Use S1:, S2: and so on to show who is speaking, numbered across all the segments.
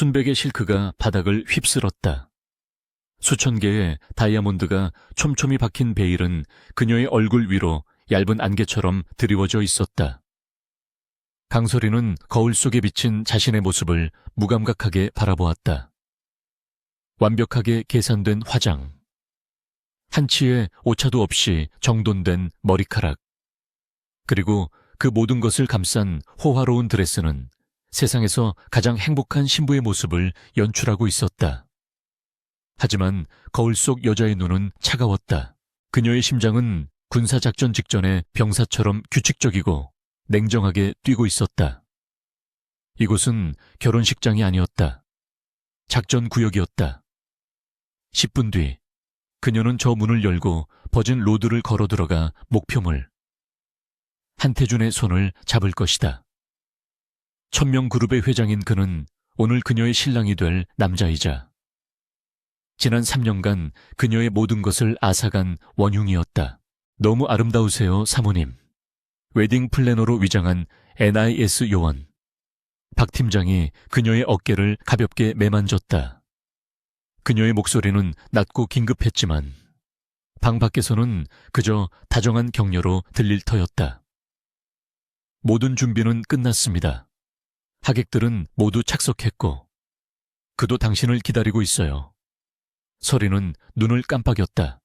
S1: 순백의 실크가 바닥을 휩쓸었다. 수천 개의 다이아몬드가 촘촘히 박힌 베일은 그녀의 얼굴 위로 얇은 안개처럼 드리워져 있었다. 강설이는 거울 속에 비친 자신의 모습을 무감각하게 바라보았다. 완벽하게 계산된 화장, 한치의 오차도 없이 정돈된 머리카락, 그리고 그 모든 것을 감싼 호화로운 드레스는 세상에서 가장 행복한 신부의 모습을 연출하고 있었다. 하지만 거울 속 여자의 눈은 차가웠다. 그녀의 심장은 군사작전 직전의 병사처럼 규칙적이고 냉정하게 뛰고 있었다. 이곳은 결혼식장이 아니었다. 작전 구역이었다. 10분 뒤 그녀는 저 문을 열고 버진 로드를 걸어 들어가 목표물 한태준의 손을 잡을 것이다. 1000명 그룹의 회장인 그는 오늘 그녀의 신랑이 될 남자이자 지난 3년간 그녀의 모든 것을 앗아간 원흉이었다. 너무 아름다우세요, 사모님. 웨딩 플래너로 위장한 NIS 요원. 박 팀장이 그녀의 어깨를 가볍게 매만졌다. 그녀의 목소리는 낮고 긴급했지만 방 밖에서는 그저 다정한 격려로 들릴 터였다. 모든 준비는 끝났습니다. 하객들은 모두 착석했고 그도 당신을 기다리고 있어요. 서리는 눈을 깜빡였다.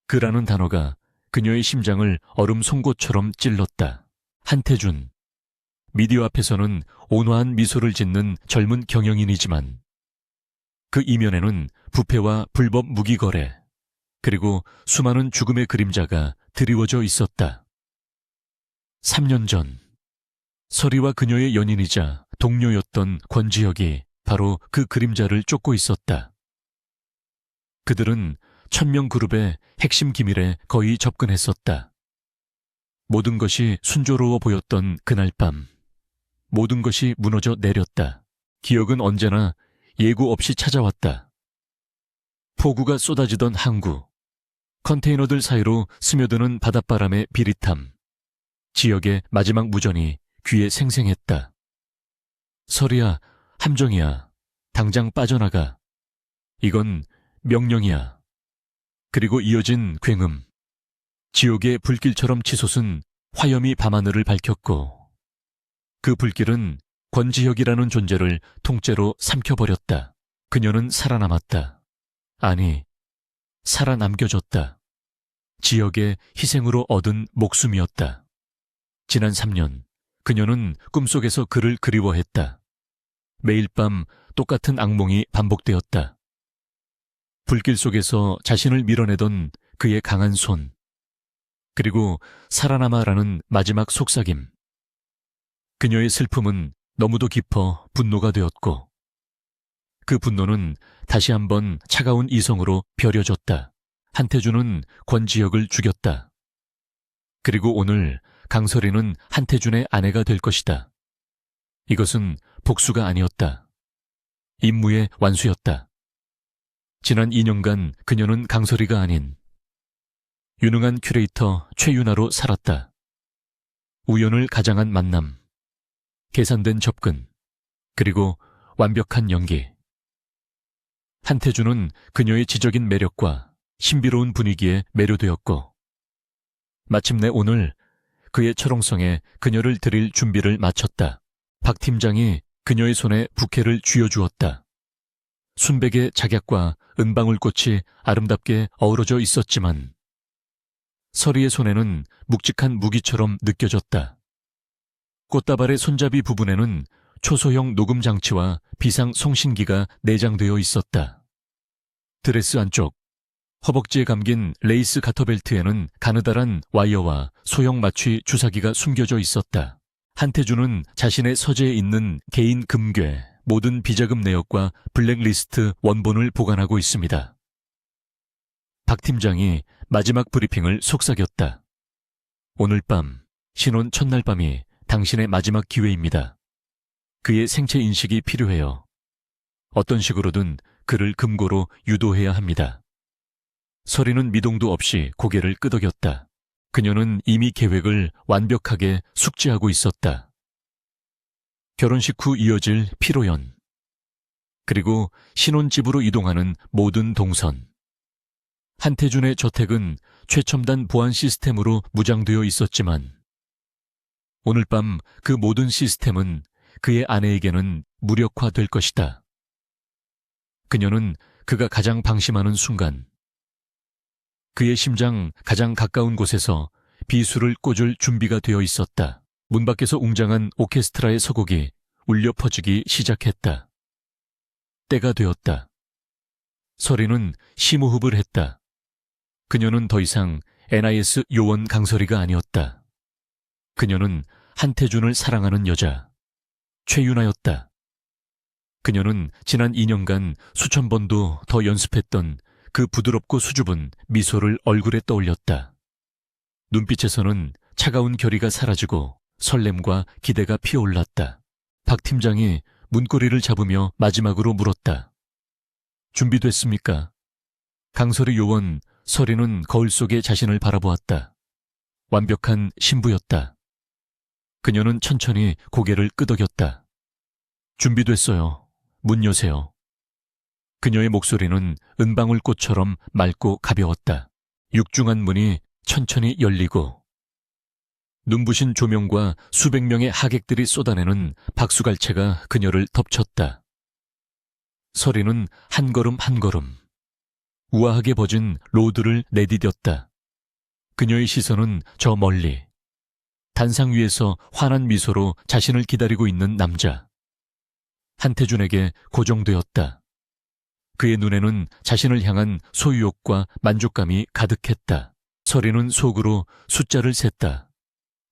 S1: 그라는 단어가 그녀의 심장을 얼음 송곳처럼 찔렀다. 한태준. 미디어 앞에서는 온화한 미소를 짓는 젊은 경영인이지만 그 이면에는 부패와 불법 무기 거래, 그리고 수많은 죽음의 그림자가 드리워져 있었다. 3년 전 서리와 그녀의 연인이자 동료였던 권지혁이 바로 그 그림자를 쫓고 있었다. 그들은 1000명 그룹의 핵심 기밀에 거의 접근했었다. 모든 것이 순조로워 보였던 그날 밤, 모든 것이 무너져 내렸다. 기억은 언제나 예고 없이 찾아왔다. 폭우가 쏟아지던 항구, 컨테이너들 사이로 스며드는 바닷바람의 비릿함, 지역의 마지막 무전이 귀에 생생했다. 서리야, 함정이야. 당장 빠져나가. 이건 명령이야. 그리고 이어진 굉음. 지옥의 불길처럼 치솟은 화염이 밤하늘을 밝혔고 그 불길은 권지혁이라는 존재를 통째로 삼켜버렸다. 그녀는 살아남았다. 아니, 살아남겨줬다. 지역의 희생으로 얻은 목숨이었다. 지난 3년, 그녀는 꿈속에서 그를 그리워했다. 매일 밤 똑같은 악몽이 반복되었다. 불길 속에서 자신을 밀어내던 그의 강한 손, 그리고 살아남아라는 마지막 속삭임. 그녀의 슬픔은 너무도 깊어 분노가 되었고 그 분노는 다시 한번 차가운 이성으로 벼려졌다. 한태준은 권지혁을 죽였다. 그리고 오늘 강설이는 한태준의 아내가 될 것이다. 이것은 복수가 아니었다. 임무의 완수였다. 지난 2년간 그녀는 강설이가 아닌 유능한 큐레이터 최윤아로 살았다. 우연을 가장한 만남, 계산된 접근, 그리고 완벽한 연기. 한태준은 그녀의 지적인 매력과 신비로운 분위기에 매료되었고 마침내 오늘 그의 철옹성에 그녀를 드릴 준비를 마쳤다. 박 팀장이 그녀의 손에 부케를 쥐어주었다. 순백의 작약과 은방울꽃이 아름답게 어우러져 있었지만 서리의 손에는 묵직한 무기처럼 느껴졌다. 꽃다발의 손잡이 부분에는 초소형 녹음 장치와 비상 송신기가 내장되어 있었다. 드레스 안쪽, 허벅지에 감긴 레이스 가터벨트에는 가느다란 와이어와 소형 마취 주사기가 숨겨져 있었다. 한태준은 자신의 서재에 있는 개인 금괴, 모든 비자금 내역과 블랙리스트 원본을 보관하고 있습니다. 박 팀장이 마지막 브리핑을 속삭였다. 오늘 밤, 신혼 첫날 밤이 당신의 마지막 기회입니다. 그의 생체 인식이 필요해요. 어떤 식으로든 그를 금고로 유도해야 합니다. 서리는 미동도 없이 고개를 끄덕였다. 그녀는 이미 계획을 완벽하게 숙지하고 있었다. 결혼식 후 이어질 피로연. 그리고 신혼집으로 이동하는 모든 동선. 한태준의 저택은 최첨단 보안 시스템으로 무장되어 있었지만 오늘 밤 그 모든 시스템은 그의 아내에게는 무력화될 것이다. 그녀는 그가 가장 방심하는 순간 그의 심장 가장 가까운 곳에서 비수를 꽂을 준비가 되어 있었다. 문 밖에서 웅장한 오케스트라의 서곡이 울려 퍼지기 시작했다. 때가 되었다. 서리는 심호흡을 했다. 그녀는 더 이상 NIS 요원 강서리가 아니었다. 그녀는 한태준을 사랑하는 여자, 최윤아였다. 그녀는 지난 2년간 수천 번도 더 연습했던 그 부드럽고 수줍은 미소를 얼굴에 떠올렸다. 눈빛에서는 차가운 결의가 사라지고 설렘과 기대가 피어올랐다. 박 팀장이 문고리를 잡으며 마지막으로 물었다. 준비됐습니까? 강설이 요원 서리는 거울 속에 자신을 바라보았다. 완벽한 신부였다. 그녀는 천천히 고개를 끄덕였다. 준비됐어요. 문 여세요. 그녀의 목소리는 은방울꽃처럼 맑고 가벼웠다. 육중한 문이 천천히 열리고 눈부신 조명과 수백 명의 하객들이 쏟아내는 박수갈채가 그녀를 덮쳤다. 서리는 한 걸음 한 걸음 우아하게 버진 로드를 내디뎠다. 그녀의 시선은 저 멀리 단상 위에서 환한 미소로 자신을 기다리고 있는 남자 한태준에게 고정되었다. 그의 눈에는 자신을 향한 소유욕과 만족감이 가득했다. 서리는 속으로 숫자를 셌다.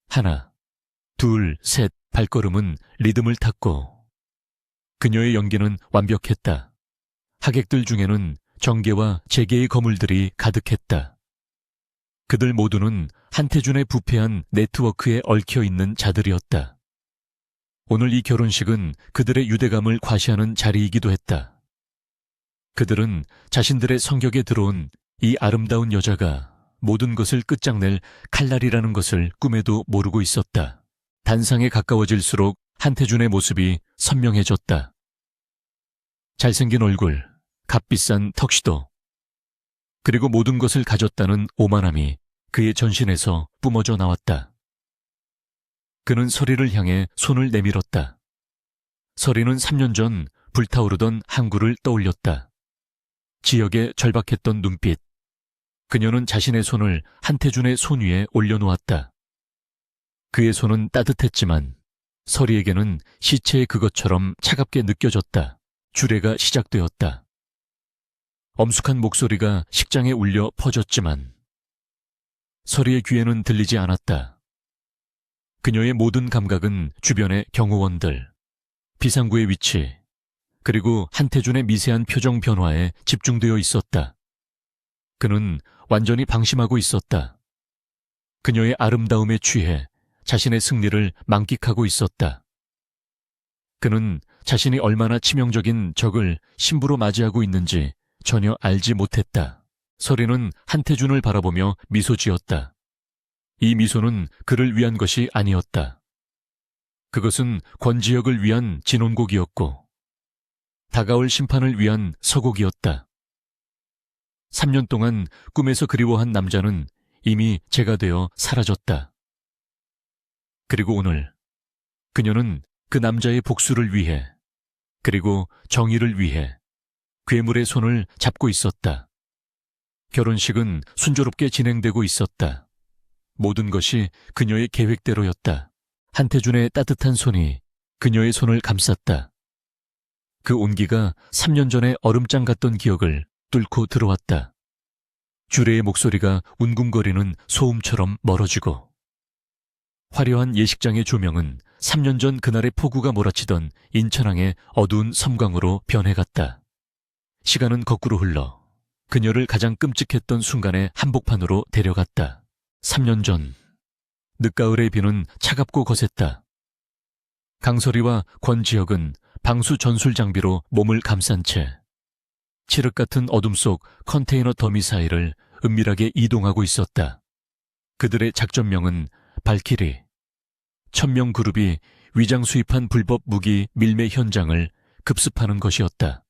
S1: 하나, 둘, 셋. 발걸음은 리듬을 탔고 그녀의 연기는 완벽했다. 하객들 중에는 정계와 재계의 거물들이 가득했다. 그들 모두는 한태준의 부패한 네트워크에 얽혀있는 자들이었다. 오늘 이 결혼식은 그들의 유대감을 과시하는 자리이기도 했다. 그들은 자신들의 성격에 들어온 이 아름다운 여자가 모든 것을 끝장낼 칼날이라는 것을 꿈에도 모르고 있었다. 단상에 가까워질수록 한태준의 모습이 선명해졌다. 잘생긴 얼굴, 값비싼 턱시도, 그리고 모든 것을 가졌다는 오만함이 그의 전신에서 뿜어져 나왔다. 그는 서리를 향해 손을 내밀었다. 서리는 3년 전 불타오르던 항구를 떠올렸다. 지역의 절박했던 눈빛. 그녀는 자신의 손을 한태준의 손 위에 올려놓았다. 그의 손은 따뜻했지만 서리에게는 시체의 그것처럼 차갑게 느껴졌다. 주례가 시작되었다. 엄숙한 목소리가 식장에 울려 퍼졌지만 서리의 귀에는 들리지 않았다. 그녀의 모든 감각은 주변의 경호원들, 비상구의 위치, 그리고 한태준의 미세한 표정 변화에 집중되어 있었다. 그는 완전히 방심하고 있었다. 그녀의 아름다움에 취해 자신의 승리를 만끽하고 있었다. 그는 자신이 얼마나 치명적인 적을 신부로 맞이하고 있는지 전혀 알지 못했다. 서리는 한태준을 바라보며 미소 지었다. 이 미소는 그를 위한 것이 아니었다. 그것은 권지혁을 위한 진혼곡이었고 다가올 심판을 위한 서곡이었다. 3년 동안 꿈에서 그리워한 남자는 이미 재가 되어 사라졌다. 그리고 오늘 그녀는 그 남자의 복수를 위해 그리고 정의를 위해 괴물의 손을 잡고 있었다. 결혼식은 순조롭게 진행되고 있었다. 모든 것이 그녀의 계획대로였다. 한태준의 따뜻한 손이 그녀의 손을 감쌌다. 그 온기가 3년 전의 얼음장 같던 기억을 뚫고 들어왔다. 주례의 목소리가 웅궁거리는 소음처럼 멀어지고 화려한 예식장의 조명은 3년 전 그날의 폭우가 몰아치던 인천항의 어두운 섬광으로 변해갔다. 시간은 거꾸로 흘러 그녀를 가장 끔찍했던 순간의 한복판으로 데려갔다. 3년 전 늦가을의 비는 차갑고 거셌다. 강설이와 권지혁은 방수 전술 장비로 몸을 감싼 채 칠흑 같은 어둠 속 컨테이너 더미 사이를 은밀하게 이동하고 있었다. 그들의 작전명은 발키리. 1000명 그룹이 위장 수입한 불법 무기 밀매 현장을 급습하는 것이었다.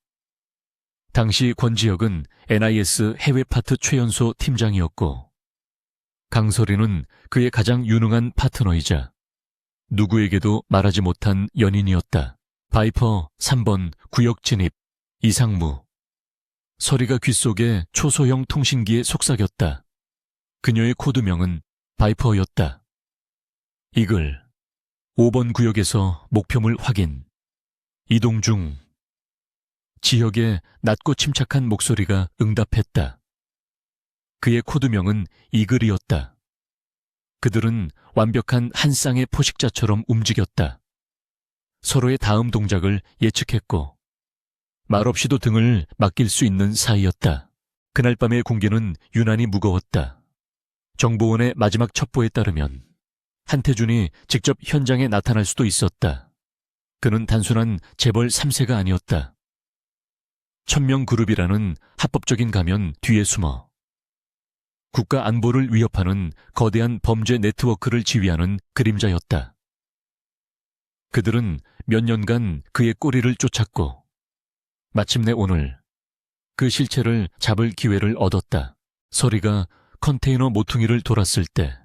S1: 당시 권지혁은 NIS 해외 파트 최연소 팀장이었고 강설이는 그의 가장 유능한 파트너이자 누구에게도 말하지 못한 연인이었다. 바이퍼 3번 구역 진입 이상무. 서리가 귓속에 초소형 통신기에 속삭였다. 그녀의 코드명은 바이퍼였다. 이글 5번 구역에서 목표물 확인. 이동 중. 지혁의 낮고 침착한 목소리가 응답했다. 그의 코드명은 이글이었다. 그들은 완벽한 한 쌍의 포식자처럼 움직였다. 서로의 다음 동작을 예측했고 말없이도 등을 맡길 수 있는 사이였다. 그날 밤의 공기는 유난히 무거웠다. 정보원의 마지막 첩보에 따르면 한태준이 직접 현장에 나타날 수도 있었다. 그는 단순한 재벌 3세가 아니었다. 1000명 그룹이라는 합법적인 가면 뒤에 숨어 국가 안보를 위협하는 거대한 범죄 네트워크를 지휘하는 그림자였다. 그들은 몇 년간 그의 꼬리를 쫓았고 마침내 오늘 그 실체를 잡을 기회를 얻었다. 서리가 컨테이너 모퉁이를 돌았을 때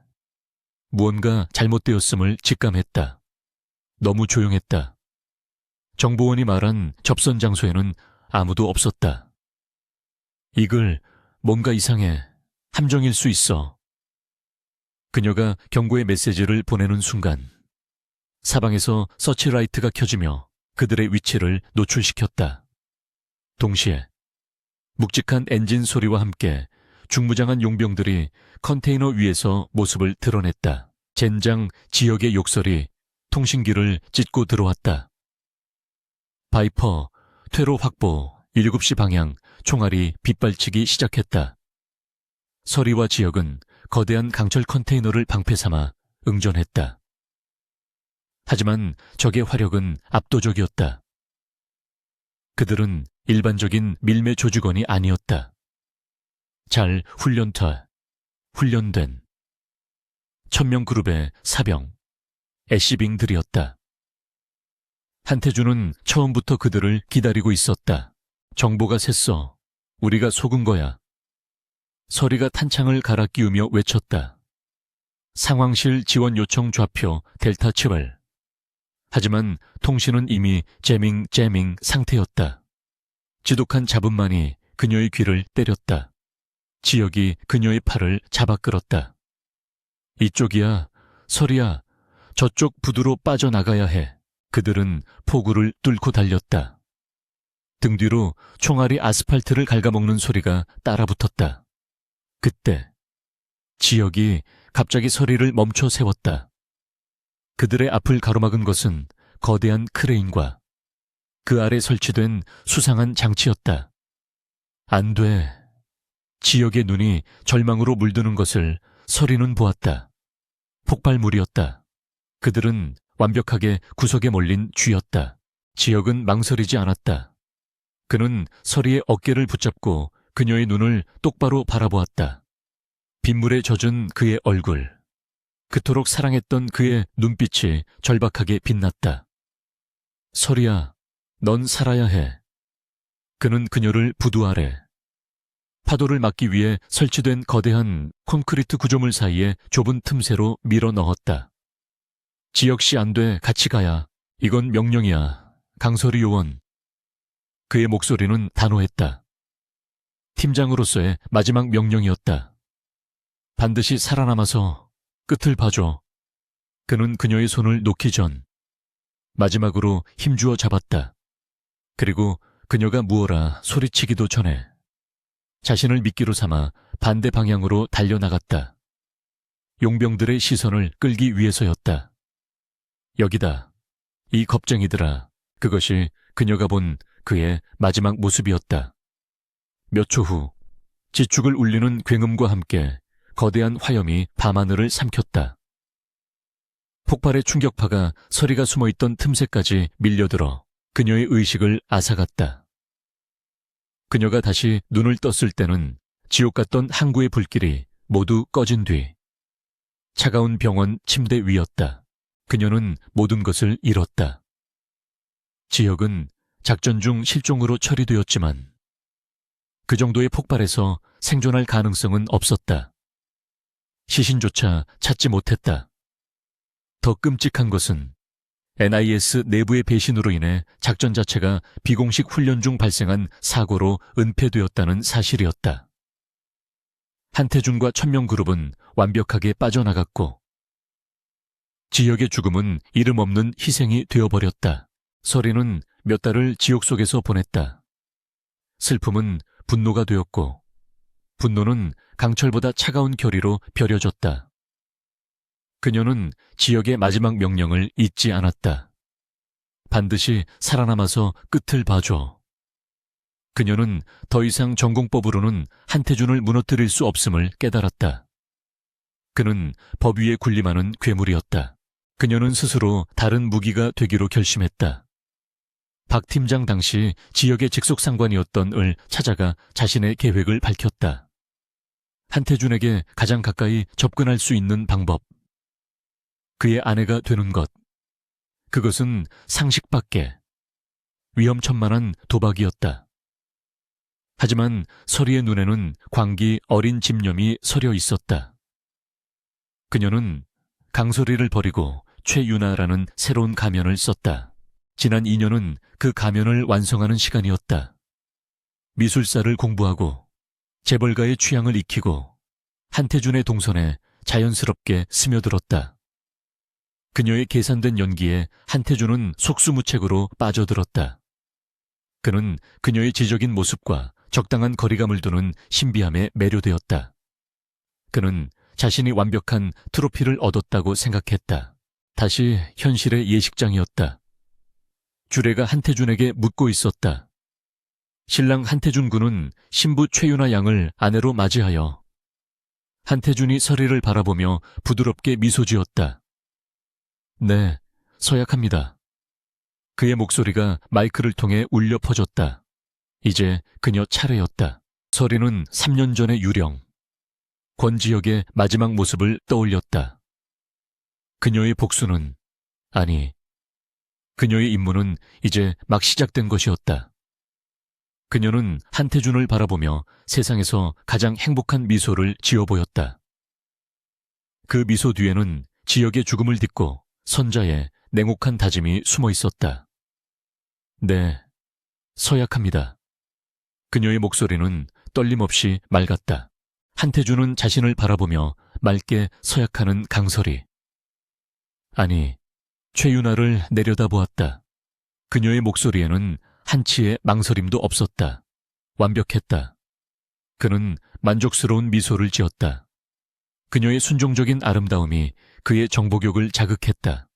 S1: 무언가 잘못되었음을 직감했다. 너무 조용했다. 정보원이 말한 접선 장소에는 아무도 없었다. 이글, 뭔가 이상해. 함정일 수 있어. 그녀가 경고의 메시지를 보내는 순간 사방에서 서치라이트가 켜지며 그들의 위치를 노출시켰다. 동시에 묵직한 엔진 소리와 함께 중무장한 용병들이 컨테이너 위에서 모습을 드러냈다. 젠장 지역의 욕설이 통신기를 찢고 들어왔다. 바이퍼, 퇴로 확보, 7시 방향, 총알이 빗발치기 시작했다. 서리와 지역은 거대한 강철 컨테이너를 방패 삼아 응전했다. 하지만 적의 화력은 압도적이었다. 그들은 일반적인 밀매 조직원이 아니었다. 잘 훈련된 1000명 그룹의 사병, 애쉬빙들이었다. 한태준은 처음부터 그들을 기다리고 있었다. 정보가 샜어. 우리가 속은 거야. 서리가 탄창을 갈아 끼우며 외쳤다. 상황실 지원 요청 좌표 델타 7. 하지만 통신은 이미 재밍 상태였다. 지독한 잡음만이 그녀의 귀를 때렸다. 지역이 그녀의 팔을 잡아 끌었다. 이쪽이야, 서리야. 저쪽 부두로 빠져나가야 해. 그들은 포구를 뚫고 달렸다. 등 뒤로 총알이 아스팔트를 갉아먹는 소리가 따라붙었다. 그때 지역이 갑자기 서리를 멈춰 세웠다. 그들의 앞을 가로막은 것은 거대한 크레인과 그 아래 설치된 수상한 장치였다. 안 돼. 지역의 눈이 절망으로 물드는 것을 서리는 보았다. 폭발물이었다. 그들은 완벽하게 구석에 몰린 쥐였다. 지역은 망설이지 않았다. 그는 서리의 어깨를 붙잡고 그녀의 눈을 똑바로 바라보았다. 빗물에 젖은 그의 얼굴, 그토록 사랑했던 그의 눈빛이 절박하게 빛났다. 서리야, 넌 살아야 해. 그는 그녀를 부두 아래, 파도를 막기 위해 설치된 거대한 콘크리트 구조물 사이에 좁은 틈새로 밀어 넣었다. 지역씨 안 돼, 같이 가야. 이건 명령이야. 강서리 요원. 그의 목소리는 단호했다. 팀장으로서의 마지막 명령이었다. 반드시 살아남아서 끝을 봐줘. 그는 그녀의 손을 놓기 전 마지막으로 힘주어 잡았다. 그리고 그녀가 무어라 소리치기도 전에 자신을 미끼로 삼아 반대 방향으로 달려나갔다. 용병들의 시선을 끌기 위해서였다. 여기다. 이 겁쟁이들아. 그것이 그녀가 본 그의 마지막 모습이었다. 몇 초 후 지축을 울리는 굉음과 함께 거대한 화염이 밤하늘을 삼켰다. 폭발의 충격파가 서리가 숨어있던 틈새까지 밀려들어 그녀의 의식을 앗아갔다. 그녀가 다시 눈을 떴을 때는 지옥 같던 항구의 불길이 모두 꺼진 뒤 차가운 병원 침대 위였다. 그녀는 모든 것을 잃었다. 지역은 작전 중 실종으로 처리되었지만 그 정도의 폭발에서 생존할 가능성은 없었다. 시신조차 찾지 못했다. 더 끔찍한 것은 NIS 내부의 배신으로 인해 작전 자체가 비공식 훈련 중 발생한 사고로 은폐되었다는 사실이었다. 한태준과 천명그룹은 완벽하게 빠져나갔고 지역의 죽음은 이름 없는 희생이 되어버렸다. 서리는 몇 달을 지옥 속에서 보냈다. 슬픔은 분노가 되었고 분노는 강철보다 차가운 결의로 벼려졌다. 그녀는 지역의 마지막 명령을 잊지 않았다. 반드시 살아남아서 끝을 봐줘. 그녀는 더 이상 전공법으로는 한태준을 무너뜨릴 수 없음을 깨달았다. 그는 법 위에 군림하는 괴물이었다. 그녀는 스스로 다른 무기가 되기로 결심했다. 박 팀장 당시 지역의 직속상관이었던 을 찾아가 자신의 계획을 밝혔다. 한태준에게 가장 가까이 접근할 수 있는 방법. 그의 아내가 되는 것. 그것은 상식 밖에 위험천만한 도박이었다. 하지만 서리의 눈에는 광기 어린 집념이 서려 있었다. 그녀는 강서리를 버리고 최유나라는 새로운 가면을 썼다. 지난 2년은 그 가면을 완성하는 시간이었다. 미술사를 공부하고 재벌가의 취향을 익히고 한태준의 동선에 자연스럽게 스며들었다. 그녀의 계산된 연기에 한태준은 속수무책으로 빠져들었다. 그는 그녀의 지적인 모습과 적당한 거리감을 두는 신비함에 매료되었다. 그는 자신이 완벽한 트로피를 얻었다고 생각했다. 다시 현실의 예식장이었다. 주례가 한태준에게 묻고 있었다. 신랑 한태준 군은 신부 최유나 양을 아내로 맞이하여 한태준이 서리를 바라보며 부드럽게 미소 지었다. 네, 서약합니다. 그의 목소리가 마이크를 통해 울려 퍼졌다. 이제 그녀 차례였다. 서리는 3년 전의 유령, 권지혁의 마지막 모습을 떠올렸다. 그녀의 복수는, 아니, 그녀의 임무는 이제 막 시작된 것이었다. 그녀는 한태준을 바라보며 세상에서 가장 행복한 미소를 지어 보였다. 그 미소 뒤에는 지역의 죽음을 딛고 선자의 냉혹한 다짐이 숨어 있었다. 네, 서약합니다. 그녀의 목소리는 떨림없이 맑았다. 한태준은 자신을 바라보며 맑게 서약하는 강설이. 아니, 최유나를 내려다보았다. 그녀의 목소리에는 한치의 망설임도 없었다. 완벽했다. 그는 만족스러운 미소를 지었다. 그녀의 순종적인 아름다움이 그의 정복욕을 자극했다.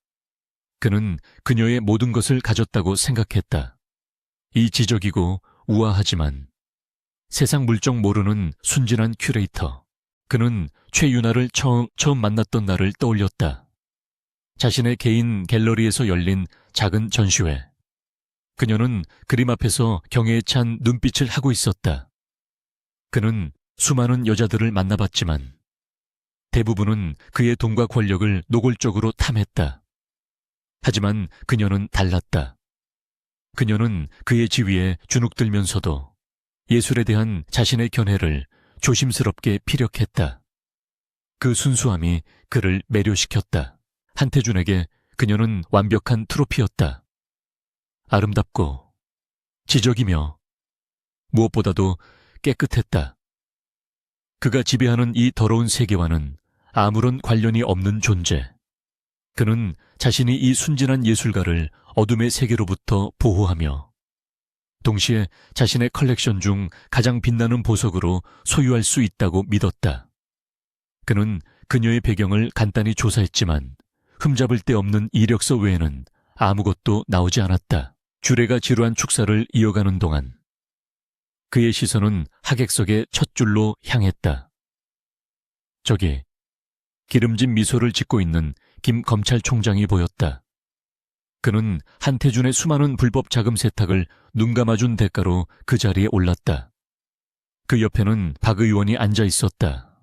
S1: 그는 그녀의 모든 것을 가졌다고 생각했다. 이 지적이고 우아하지만 세상 물정 모르는 순진한 큐레이터. 그는 최유나를 처음 만났던 날을 떠올렸다. 자신의 개인 갤러리에서 열린 작은 전시회. 그녀는 그림 앞에서 경애에 찬 눈빛을 하고 있었다. 그는 수많은 여자들을 만나봤지만 대부분은 그의 돈과 권력을 노골적으로 탐했다. 하지만 그녀는 달랐다. 그녀는 그의 지위에 주눅들면서도 예술에 대한 자신의 견해를 조심스럽게 피력했다. 그 순수함이 그를 매료시켰다. 한태준에게 그녀는 완벽한 트로피였다. 아름답고 지적이며 무엇보다도 깨끗했다. 그가 지배하는 이 더러운 세계와는 아무런 관련이 없는 존재. 그는 자신이 이 순진한 예술가를 어둠의 세계로부터 보호하며 동시에 자신의 컬렉션 중 가장 빛나는 보석으로 소유할 수 있다고 믿었다. 그는 그녀의 배경을 간단히 조사했지만 흠잡을 데 없는 이력서 외에는 아무것도 나오지 않았다. 주례가 지루한 축사를 이어가는 동안 그의 시선은 하객석의 첫 줄로 향했다. 저기 기름진 미소를 짓고 있는 김 검찰총장이 보였다. 그는 한태준의 수많은 불법 자금 세탁을 눈감아준 대가로 그 자리에 올랐다. 그 옆에는 박 의원이 앉아 있었다.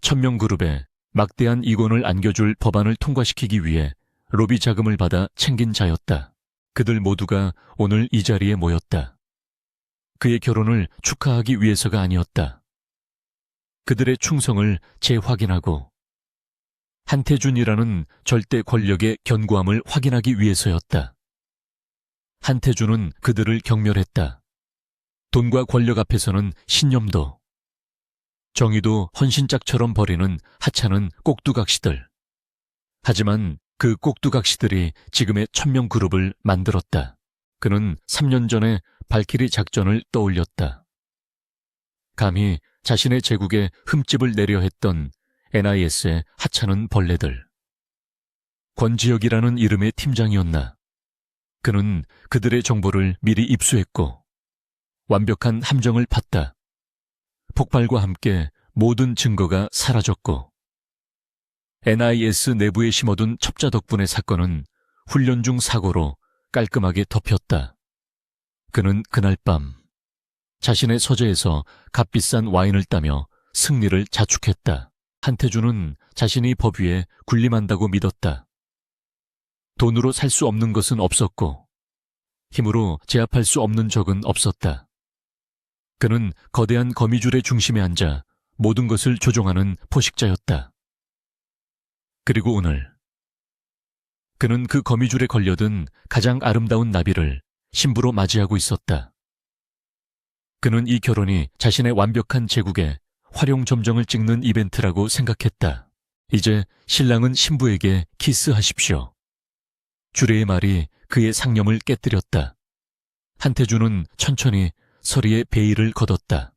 S1: 천명그룹에 막대한 이권을 안겨줄 법안을 통과시키기 위해 로비 자금을 받아 챙긴 자였다. 그들 모두가 오늘 이 자리에 모였다. 그의 결혼을 축하하기 위해서가 아니었다. 그들의 충성을 재확인하고 한태준이라는 절대 권력의 견고함을 확인하기 위해서였다. 한태준은 그들을 경멸했다. 돈과 권력 앞에서는 신념도, 정의도 헌신짝처럼 버리는 하찮은 꼭두각시들. 하지만 그 꼭두각시들이 지금의 천명그룹을 만들었다. 그는 3년 전에 발키리 작전을 떠올렸다. 감히 자신의 제국에 흠집을 내려 했던 NIS의 하찮은 벌레들. 권지혁이라는 이름의 팀장이었나. 그는 그들의 정보를 미리 입수했고 완벽한 함정을 팠다. 폭발과 함께 모든 증거가 사라졌고 NIS 내부에 심어둔 첩자 덕분에 사건은 훈련 중 사고로 깔끔하게 덮였다. 그는 그날 밤 자신의 서재에서 값비싼 와인을 따며 승리를 자축했다. 한태준은 자신이 법 위에 군림한다고 믿었다. 돈으로 살 수 없는 것은 없었고 힘으로 제압할 수 없는 적은 없었다. 그는 거대한 거미줄의 중심에 앉아 모든 것을 조종하는 포식자였다. 그리고 오늘 그는 그 거미줄에 걸려든 가장 아름다운 나비를 신부로 맞이하고 있었다. 그는 이 결혼이 자신의 완벽한 제국에 활용점정을 찍는 이벤트라고 생각했다. 이제 신랑은 신부에게 키스하십시오. 주례의 말이 그의 상념을 깨뜨렸다. 한태준은 천천히 서리의 베일을 걷었다.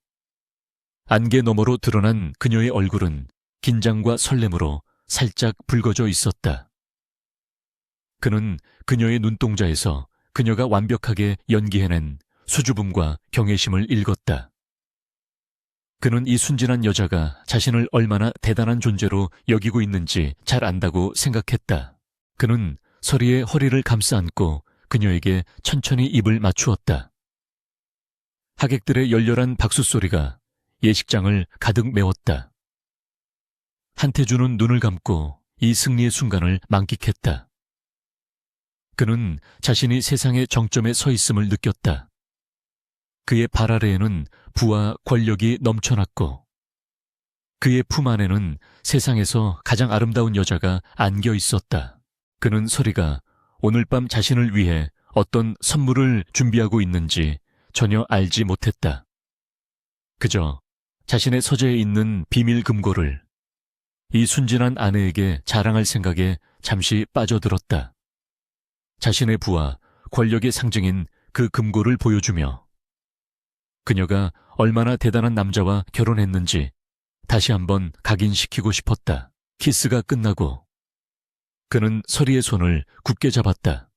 S1: 안개 너머로 드러난 그녀의 얼굴은 긴장과 설렘으로 살짝 붉어져 있었다. 그는 그녀의 눈동자에서 그녀가 완벽하게 연기해낸 수줍음과 경외심을 읽었다. 그는 이 순진한 여자가 자신을 얼마나 대단한 존재로 여기고 있는지 잘 안다고 생각했다. 그는 서리의 허리를 감싸 안고 그녀에게 천천히 입을 맞추었다. 하객들의 열렬한 박수 소리가 예식장을 가득 메웠다. 한태준은 눈을 감고 이 승리의 순간을 만끽했다. 그는 자신이 세상의 정점에 서 있음을 느꼈다. 그의 발 아래에는 부와 권력이 넘쳐났고 그의 품 안에는 세상에서 가장 아름다운 여자가 안겨 있었다. 그는 서리가 오늘 밤 자신을 위해 어떤 선물을 준비하고 있는지 전혀 알지 못했다. 그저 자신의 서재에 있는 비밀 금고를 이 순진한 아내에게 자랑할 생각에 잠시 빠져들었다. 자신의 부와 권력의 상징인 그 금고를 보여주며 그녀가 얼마나 대단한 남자와 결혼했는지 다시 한번 각인시키고 싶었다. 키스가 끝나고 그는 서리의 손을 굳게 잡았다.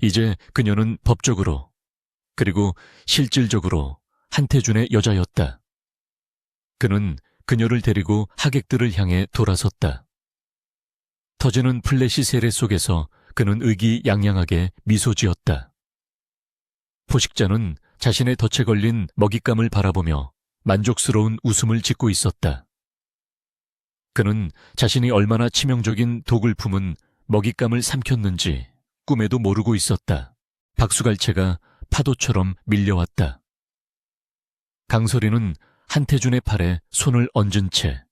S1: 이제 그녀는 법적으로 그리고 실질적으로 한태준의 여자였다. 그는 그녀를 데리고 하객들을 향해 돌아섰다. 터지는 플래시 세례 속에서 그는 의기양양하게 미소 지었다. 포식자는 자신의 덫에 걸린 먹잇감을 바라보며 만족스러운 웃음을 짓고 있었다. 그는 자신이 얼마나 치명적인 독을 품은 먹잇감을 삼켰는지 꿈에도 모르고 있었다. 박수갈채가 파도처럼 밀려왔다. 강설이는 한태준의 팔에 손을 얹은 채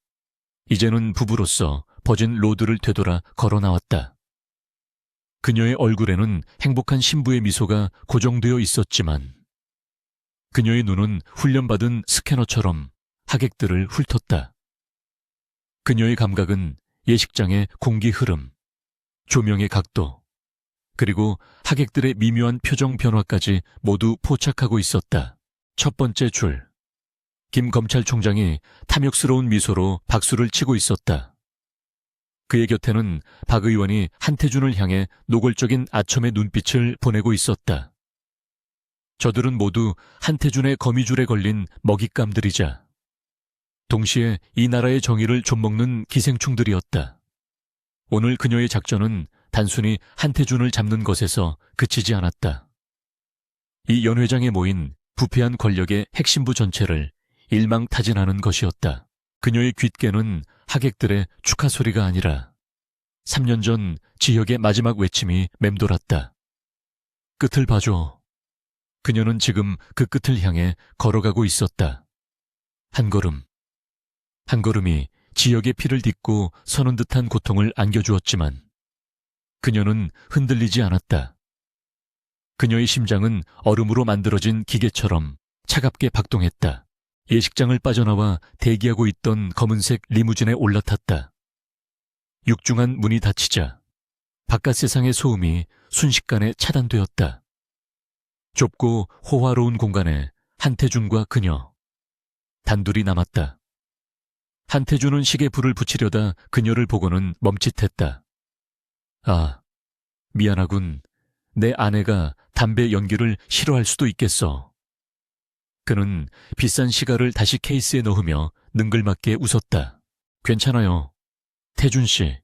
S1: 이제는 부부로서 버진 로드를 되돌아 걸어 나왔다. 그녀의 얼굴에는 행복한 신부의 미소가 고정되어 있었지만 그녀의 눈은 훈련받은 스캐너처럼 하객들을 훑었다. 그녀의 감각은 예식장의 공기 흐름, 조명의 각도, 그리고 하객들의 미묘한 표정 변화까지 모두 포착하고 있었다. 첫 번째 줄, 김 검찰총장이 탐욕스러운 미소로 박수를 치고 있었다. 그의 곁에는 박 의원이 한태준을 향해 노골적인 아첨의 눈빛을 보내고 있었다. 저들은 모두 한태준의 거미줄에 걸린 먹잇감들이자 동시에 이 나라의 정의를 좀먹는 기생충들이었다. 오늘 그녀의 작전은 단순히 한태준을 잡는 것에서 그치지 않았다. 이 연회장에 모인 부패한 권력의 핵심부 전체를 일망타진하는 것이었다. 그녀의 귓게는 하객들의 축하 소리가 아니라 3년 전 지혁의 마지막 외침이 맴돌았다. 끝을 봐줘. 그녀는 지금 그 끝을 향해 걸어가고 있었다. 한 걸음, 한 걸음이 지역의 피를 딛고 서는 듯한 고통을 안겨주었지만 그녀는 흔들리지 않았다. 그녀의 심장은 얼음으로 만들어진 기계처럼 차갑게 박동했다. 예식장을 빠져나와 대기하고 있던 검은색 리무진에 올라탔다. 육중한 문이 닫히자 바깥 세상의 소음이 순식간에 차단되었다. 좁고 호화로운 공간에 한태준과 그녀, 단둘이 남았다. 한태준은 시계 불을 붙이려다 그녀를 보고는 멈칫했다. 아, 미안하군. 내 아내가 담배 연기를 싫어할 수도 있겠어. 그는 비싼 시가를 다시 케이스에 넣으며 능글맞게 웃었다. 괜찮아요. 태준 씨.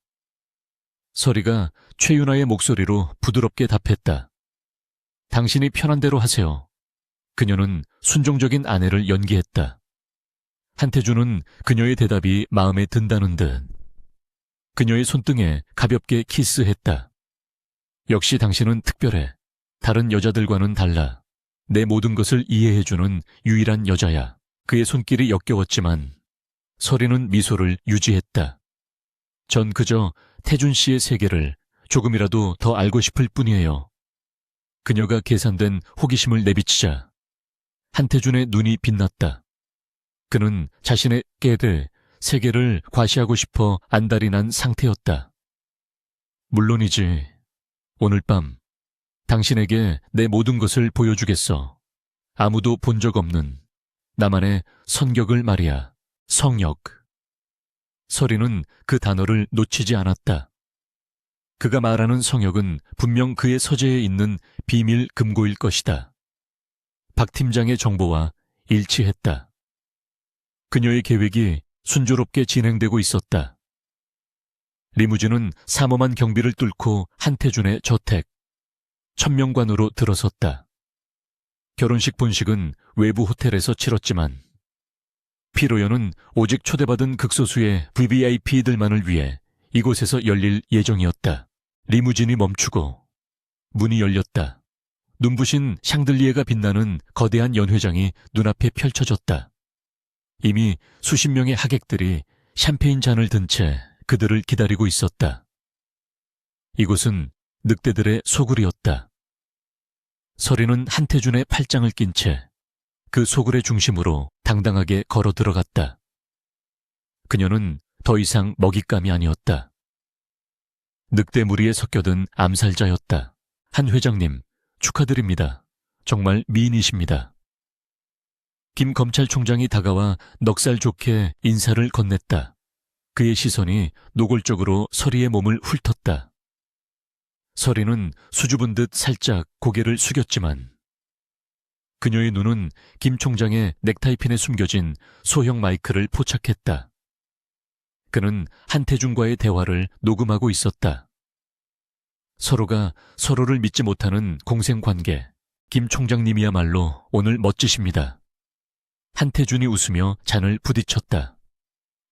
S1: 서리가 최윤아의 목소리로 부드럽게 답했다. 당신이 편한 대로 하세요. 그녀는 순종적인 아내를 연기했다. 한태준은 그녀의 대답이 마음에 든다는 듯 그녀의 손등에 가볍게 키스했다. 역시 당신은 특별해. 다른 여자들과는 달라. 내 모든 것을 이해해주는 유일한 여자야. 그의 손길이 역겨웠지만 서리는 미소를 유지했다. 전 그저 태준 씨의 세계를 조금이라도 더 알고 싶을 뿐이에요. 그녀가 계산된 호기심을 내비치자 한태준의 눈이 빛났다. 그는 자신의 세계를 과시하고 싶어 안달이 난 상태였다. 물론이지. 오늘 밤 당신에게 내 모든 것을 보여주겠어. 아무도 본 적 없는 나만의 성격을 말이야. 성역. 서리는 그 단어를 놓치지 않았다. 그가 말하는 성역은 분명 그의 서재에 있는 비밀 금고일 것이다. 박 팀장의 정보와 일치했다. 그녀의 계획이 순조롭게 진행되고 있었다. 리무진은 삼엄한 경비를 뚫고 한태준의 저택, 천명관으로 들어섰다. 결혼식 본식은 외부 호텔에서 치렀지만 피로연은 오직 초대받은 극소수의 VVIP들만을 위해 이곳에서 열릴 예정이었다. 리무진이 멈추고 문이 열렸다. 눈부신 샹들리에가 빛나는 거대한 연회장이 눈앞에 펼쳐졌다. 이미 수십 명의 하객들이 샴페인 잔을 든 채 그들을 기다리고 있었다. 이곳은 늑대들의 소굴이었다. 서리는 한태준의 팔짱을 낀 채 그 소굴의 중심으로 당당하게 걸어 들어갔다. 그녀는 더 이상 먹잇감이 아니었다. 늑대 무리에 섞여든 암살자였다. 한 회장님, 축하드립니다. 정말 미인이십니다. 김 검찰총장이 다가와 넉살 좋게 인사를 건넸다. 그의 시선이 노골적으로 서리의 몸을 훑었다. 서리는 수줍은 듯 살짝 고개를 숙였지만 그녀의 눈은 김 총장의 넥타이핀에 숨겨진 소형 마이크를 포착했다. 그는 한태준과의 대화를 녹음하고 있었다. 서로가 서로를 믿지 못하는 공생관계. 김 총장님이야말로 오늘 멋지십니다. 한태준이 웃으며 잔을 부딪혔다.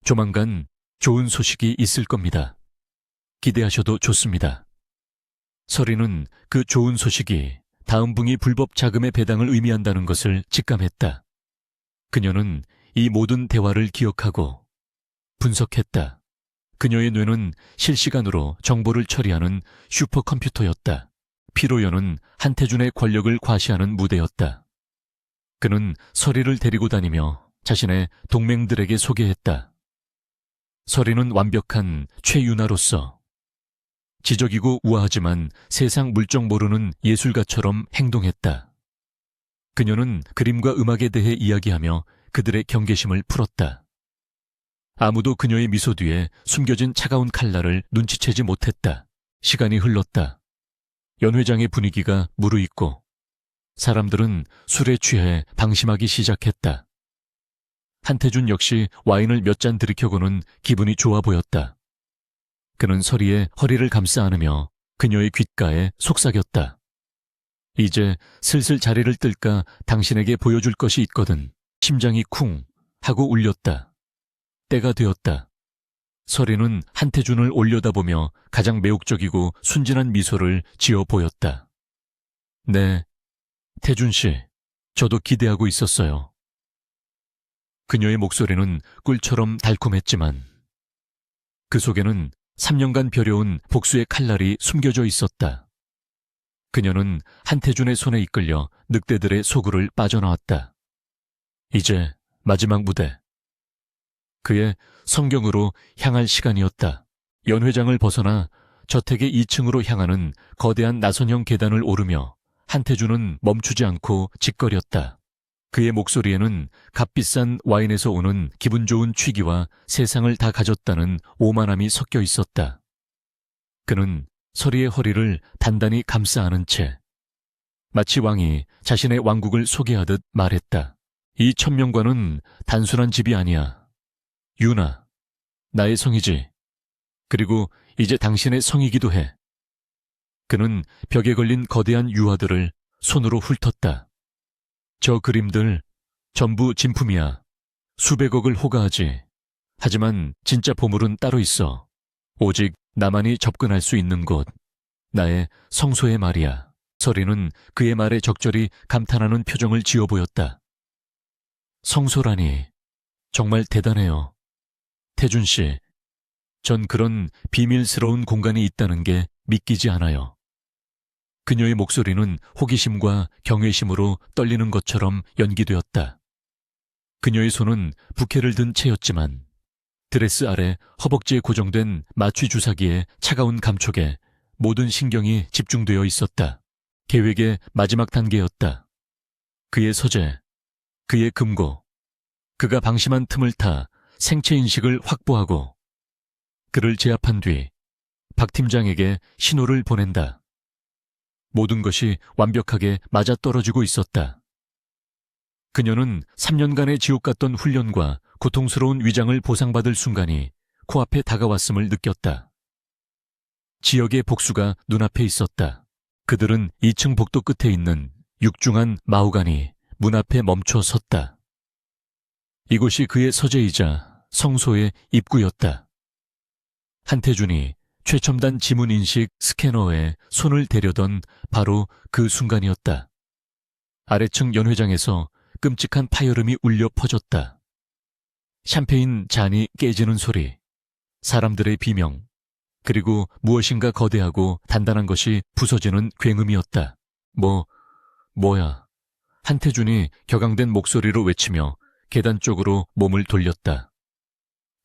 S1: 조만간 좋은 소식이 있을 겁니다. 기대하셔도 좋습니다. 서리는 그 좋은 소식이 다음 붕이 불법 자금의 배당을 의미한다는 것을 직감했다. 그녀는 이 모든 대화를 기억하고 분석했다. 그녀의 뇌는 실시간으로 정보를 처리하는 슈퍼컴퓨터였다. 피로연은 한태준의 권력을 과시하는 무대였다. 그는 서리를 데리고 다니며 자신의 동맹들에게 소개했다. 서리는 완벽한 최윤아로서 지적이고 우아하지만 세상 물정 모르는 예술가처럼 행동했다. 그녀는 그림과 음악에 대해 이야기하며 그들의 경계심을 풀었다. 아무도 그녀의 미소 뒤에 숨겨진 차가운 칼날을 눈치채지 못했다. 시간이 흘렀다. 연회장의 분위기가 무르익고 사람들은 술에 취해 방심하기 시작했다. 한태준 역시 와인을 몇 잔 들이켜고는 기분이 좋아 보였다. 그는 서리의 허리를 감싸 안으며 그녀의 귓가에 속삭였다. 이제 슬슬 자리를 뜰까 당신에게 보여줄 것이 있거든. 심장이 쿵 하고 울렸다. 때가 되었다. 서리는 한태준을 올려다보며 가장 매혹적이고 순진한 미소를 지어 보였다. 네, 태준 씨, 저도 기대하고 있었어요. 그녀의 목소리는 꿀처럼 달콤했지만 그 속에는 3년간 벼려온 복수의 칼날이 숨겨져 있었다. 그녀는 한태준의 손에 이끌려 늑대들의 소굴을 빠져나왔다. 이제 마지막 무대. 그의 성경으로 향할 시간이었다. 연회장을 벗어나 저택의 2층으로 향하는 거대한 나선형 계단을 오르며 한태준은 멈추지 않고 짓거렸다. 그의 목소리에는 값비싼 와인에서 오는 기분 좋은 취기와 세상을 다 가졌다는 오만함이 섞여 있었다. 그는 서리의 허리를 단단히 감싸 안은 채 마치 왕이 자신의 왕국을 소개하듯 말했다. 이 천명관은 단순한 집이 아니야. 유나, 나의 성이지. 그리고 이제 당신의 성이기도 해. 그는 벽에 걸린 거대한 유화들을 손으로 훑었다. 저 그림들 전부 진품이야. 수백억을 호가하지. 하지만 진짜 보물은 따로 있어. 오직 나만이 접근할 수 있는 곳. 나의 성소의 말이야. 서리는 그의 말에 적절히 감탄하는 표정을 지어 보였다. 성소라니, 정말 대단해요. 태준 씨, 전 그런 비밀스러운 공간이 있다는 게 믿기지 않아요. 그녀의 목소리는 호기심과 경외심으로 떨리는 것처럼 연기되었다. 그녀의 손은 부케를 든 채였지만 드레스 아래 허벅지에 고정된 마취 주사기의 차가운 감촉에 모든 신경이 집중되어 있었다. 계획의 마지막 단계였다. 그의 서재, 그의 금고, 그가 방심한 틈을 타 생체 인식을 확보하고 그를 제압한 뒤 박 팀장에게 신호를 보낸다. 모든 것이 완벽하게 맞아떨어지고 있었다. 그녀는 3년간의 지옥 같던 훈련과 고통스러운 위장을 보상받을 순간이 코앞에 다가왔음을 느꼈다. 지역의 복수가 눈앞에 있었다. 그들은 2층 복도 끝에 있는 육중한 마호가니 문 앞에 멈춰 섰다. 이곳이 그의 서재이자 성소의 입구였다. 한태준이 최첨단 지문인식 스캐너에 손을 대려던 바로 그 순간이었다. 아래층 연회장에서 끔찍한 파열음이 울려 퍼졌다. 샴페인 잔이 깨지는 소리, 사람들의 비명, 그리고 무엇인가 거대하고 단단한 것이 부서지는 굉음이었다. 뭐야. 한태준이 격앙된 목소리로 외치며 계단 쪽으로 몸을 돌렸다.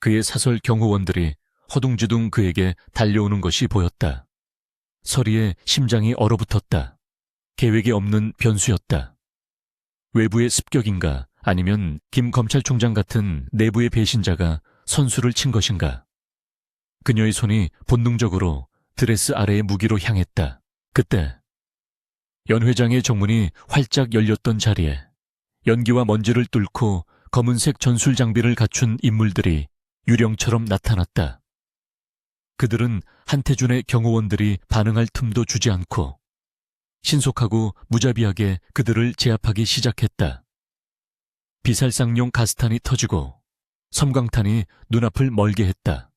S1: 그의 사설 경호원들이 허둥지둥 그에게 달려오는 것이 보였다. 서리의 심장이 얼어붙었다. 계획이 없는 변수였다. 외부의 습격인가 아니면 김 검찰총장 같은 내부의 배신자가 선수를 친 것인가. 그녀의 손이 본능적으로 드레스 아래의 무기로 향했다. 그때 연회장의 정문이 활짝 열렸던 자리에 연기와 먼지를 뚫고 검은색 전술 장비를 갖춘 인물들이 유령처럼 나타났다. 그들은 한태준의 경호원들이 반응할 틈도 주지 않고 신속하고 무자비하게 그들을 제압하기 시작했다. 비살상용 가스탄이 터지고 섬광탄이 눈앞을 멀게 했다.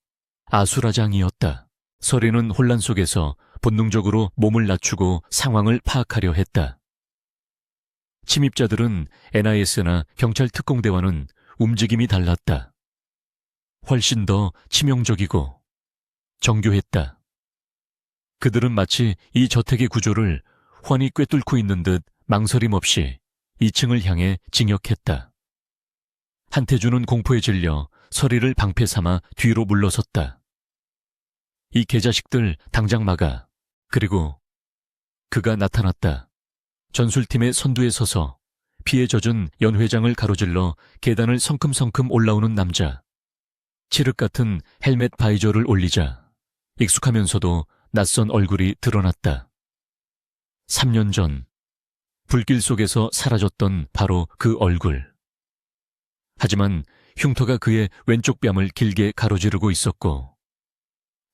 S1: 아수라장이었다. 서리는 혼란 속에서 본능적으로 몸을 낮추고 상황을 파악하려 했다. 침입자들은 NIS나 경찰 특공대와는 움직임이 달랐다. 훨씬 더 치명적이고 정교했다. 그들은 마치 이 저택의 구조를 훤히 꿰뚫고 있는 듯 망설임 없이 2층을 향해 진격했다. 한태준은 공포에 질려 서리를 방패 삼아 뒤로 물러섰다. 이 개자식들 당장 막아. 그리고 그가 나타났다. 전술팀의 선두에 서서 피에 젖은 연회장을 가로질러 계단을 성큼성큼 올라오는 남자. 칠흑 같은 헬멧 바이저를 올리자 익숙하면서도 낯선 얼굴이 드러났다. 3년 전 불길 속에서 사라졌던 바로 그 얼굴. 하지만 흉터가 그의 왼쪽 뺨을 길게 가로지르고 있었고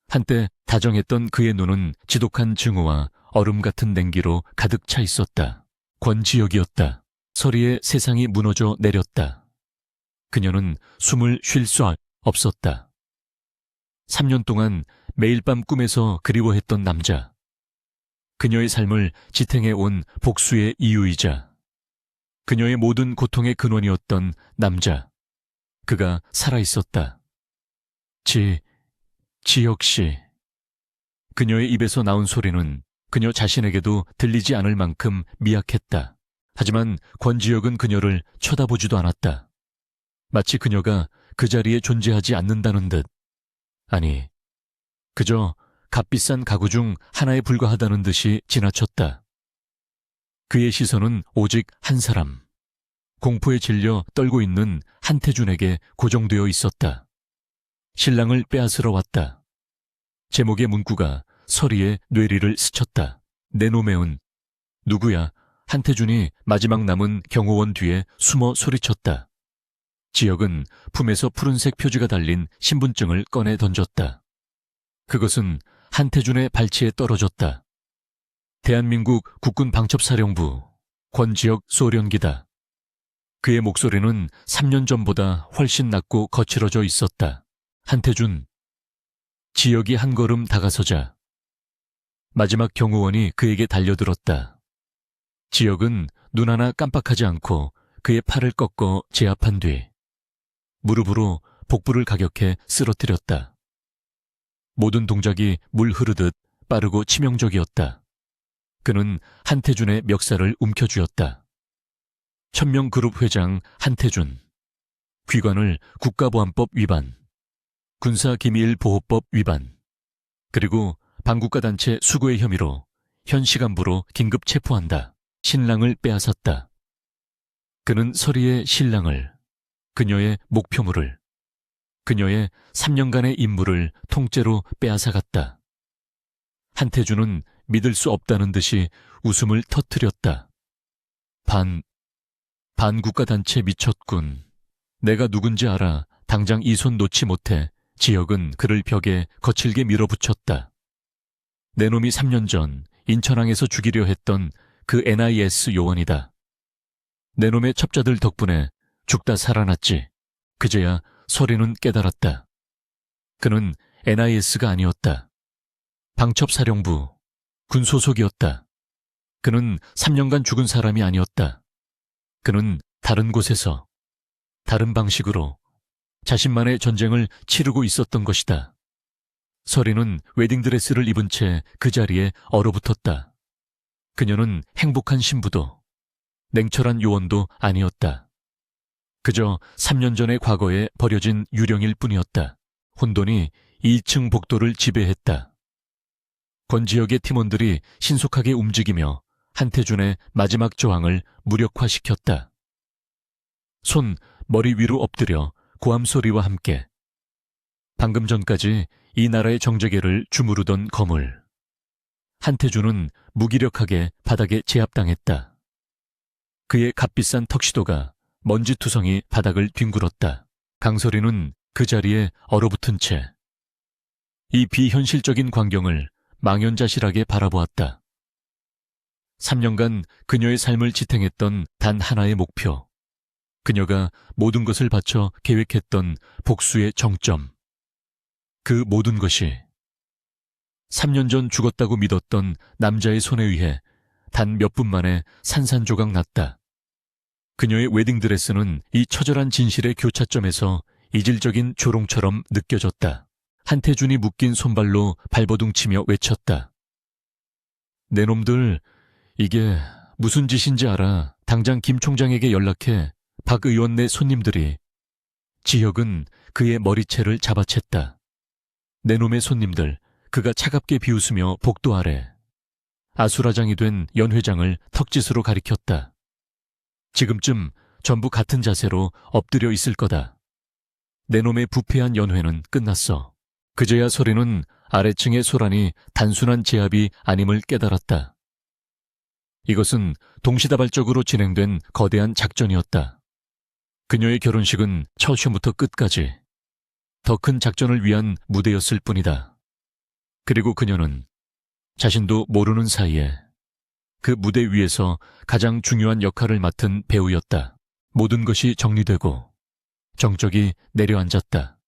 S1: 한때 다정했던 그의 눈은 지독한 증오와 얼음 같은 냉기로 가득 차 있었다. 권지혁이었다. 서리의 세상이 무너져 내렸다. 그녀는 숨을 쉴 수 없었다. 3년 동안 매일 밤 꿈에서 그리워했던 남자. 그녀의 삶을 지탱해 온 복수의 이유이자 그녀의 모든 고통의 근원이었던 남자. 그가 살아있었다. 지혁 씨. 그녀의 입에서 나온 소리는 그녀 자신에게도 들리지 않을 만큼 미약했다. 하지만 권지혁은 그녀를 쳐다보지도 않았다. 마치 그녀가 그 자리에 존재하지 않는다는 듯. 아니, 그저 값비싼 가구 중 하나에 불과하다는 듯이 지나쳤다. 그의 시선은 오직 한 사람, 공포에 질려 떨고 있는 한태준에게 고정되어 있었다. 신랑을 빼앗으러 왔다. 제목의 문구가 서리의 뇌리를 스쳤다. 내 놈의은 누구야? 한태준이 마지막 남은 경호원 뒤에 숨어 소리쳤다. 지혁은 품에서 푸른색 표지가 달린 신분증을 꺼내 던졌다. 그것은 한태준의 발치에 떨어졌다. 대한민국 국군 방첩사령부 권지혁 소련기다. 그의 목소리는 3년 전보다 훨씬 낮고 거칠어져 있었다. 한태준. 지혁이 한 걸음 다가서자 마지막 경호원이 그에게 달려들었다. 지혁은 눈 하나 깜빡하지 않고 그의 팔을 꺾어 제압한 뒤 무릎으로 복부를 가격해 쓰러뜨렸다. 모든 동작이 물 흐르듯 빠르고 치명적이었다. 그는 한태준의 멱살을 움켜쥐었다. 천명그룹 회장 한태준. 귀관을 국가보안법 위반, 군사기밀보호법 위반, 그리고 반국가단체 수고의 혐의로 현 시간부로 긴급 체포한다. 신랑을 빼앗았다. 그는 서리의 신랑을, 그녀의 목표물을, 그녀의 3년간의 임무를 통째로 빼앗아갔다. 한태준은 믿을 수 없다는 듯이 웃음을 터뜨렸다. 반국가단체 미쳤군. 내가 누군지 알아. 당장 이 손 놓지 못해. 지혁은 그를 벽에 거칠게 밀어붙였다. 내 놈이 3년 전 인천항에서 죽이려 했던 그 NIS 요원이다. 내 놈의 첩자들 덕분에 죽다 살아났지. 그제야 서리는 깨달았다. 그는 NIS가 아니었다. 방첩사령부, 군소속이었다. 그는 3년간 죽은 사람이 아니었다. 그는 다른 곳에서, 다른 방식으로 자신만의 전쟁을 치르고 있었던 것이다. 서리는 웨딩드레스를 입은 채 그 자리에 얼어붙었다. 그녀는 행복한 신부도, 냉철한 요원도 아니었다. 그저 3년 전의 과거에 버려진 유령일 뿐이었다. 혼돈이 2층 복도를 지배했다. 권지혁의 팀원들이 신속하게 움직이며 한태준의 마지막 저항을 무력화시켰다. 손, 머리 위로 엎드려 고함 소리와 함께. 방금 전까지 이 나라의 정재계를 주무르던 거물. 한태준은 무기력하게 바닥에 제압당했다. 그의 값비싼 턱시도가 먼지투성이 바닥을 뒹굴었다. 강서리는 그 자리에 얼어붙은 채 이 비현실적인 광경을 망연자실하게 바라보았다. 3년간 그녀의 삶을 지탱했던 단 하나의 목표. 그녀가 모든 것을 바쳐 계획했던 복수의 정점. 그 모든 것이 3년 전 죽었다고 믿었던 남자의 손에 의해 단 몇 분 만에 산산조각 났다. 그녀의 웨딩드레스는 이 처절한 진실의 교차점에서 이질적인 조롱처럼 느껴졌다. 한태준이 묶인 손발로 발버둥치며 외쳤다. 내 놈들, 이게 무슨 짓인지 알아. 당장 김 총장에게 연락해. 박 의원 내 손님들이. 지혁은 그의 머리채를 잡아챘다. 내 놈의 손님들, 그가 차갑게 비웃으며 복도 아래 아수라장이 된 연 회장을 턱짓으로 가리켰다. 지금쯤 전부 같은 자세로 엎드려 있을 거다. 내 놈의 부패한 연회는 끝났어. 그제야 서리는 아래층의 소란이 단순한 제압이 아님을 깨달았다. 이것은 동시다발적으로 진행된 거대한 작전이었다. 그녀의 결혼식은 처음부터 끝까지 더 큰 작전을 위한 무대였을 뿐이다. 그리고 그녀는 자신도 모르는 사이에 그 무대 위에서 가장 중요한 역할을 맡은 배우였다. 모든 것이 정리되고 정적이 내려앉았다.